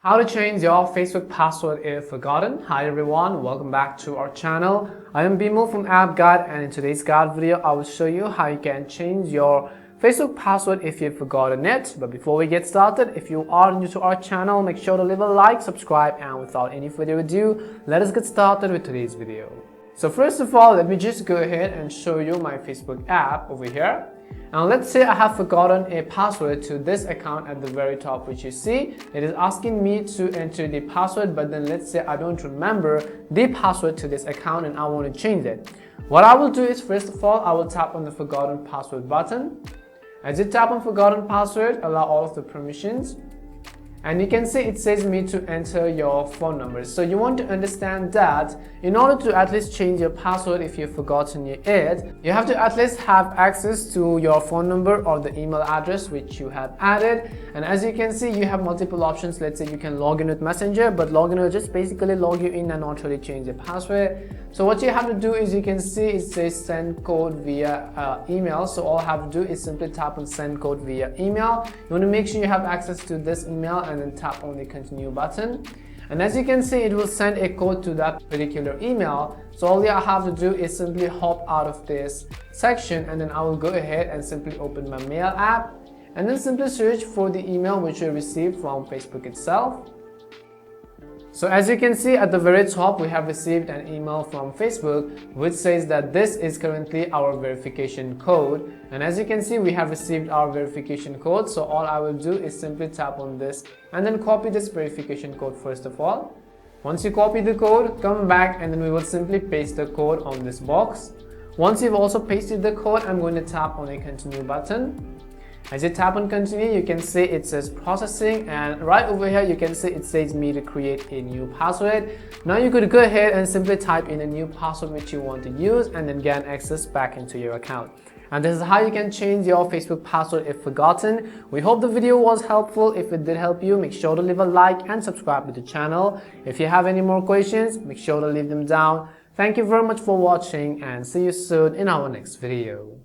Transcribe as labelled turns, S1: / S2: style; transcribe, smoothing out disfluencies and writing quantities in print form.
S1: How to change your Facebook password if forgotten. Hi everyone, welcome back to our channel. I am Bimo from App Guide, and in today's guide video I will show you how you can change your Facebook password if you've forgotten it. But before we get started, if you are new to our channel, make sure to leave a like, subscribe, and without any further ado, let us get started with today's video. So first of all, let me just go ahead and show you my Facebook app over here. And let's say I have forgotten a password to this account at the very top, which you see. It is asking me to enter the password, but then let's say I don't remember the password to this account and I want to change it. What I will do is, first of all, I will tap on the forgotten password button. As you tap on forgotten password, allow all of the permissions. And you can see it says me to enter your phone number. So you want to understand that in order to at least change your password if you've forgotten it, you have to at least have access to your phone number or the email address which you have added. And as you can see, you have multiple options. Let's say you can log in with Messenger, but login will just basically log you in and not really change the password. So what you have to do is, you can see it says send code via email. So all I have to do is simply tap on send code via email. You want to make sure you have access to this email and then tap on the continue button. And as you can see, it will send a code to that particular email. So all I have to do is simply hop out of this section, and then I will go ahead and simply open my mail app and then simply search for the email which you received from Facebook itself. So as you can see at the very top, we have received an email from Facebook which says that this is currently our verification code. And as you can see, we have received our verification code. So all I will do is simply tap on this and then copy this verification code first of all. Once you copy the code, come back and then we will simply paste the code on this box. Once you've also pasted the code, I'm going to tap on the continue button. As you tap on continue, you can see it says processing, and right over here you can see it says me to create a new password. Now you could go ahead and simply type in a new password which you want to use and then gain access back into your account. And this is how you can change your Facebook password if forgotten. We hope the video was helpful. If it did help you, make sure to leave a like and subscribe to the channel. If you have any more questions, make sure to leave them down. Thank you very much for watching, and see you soon in our next video.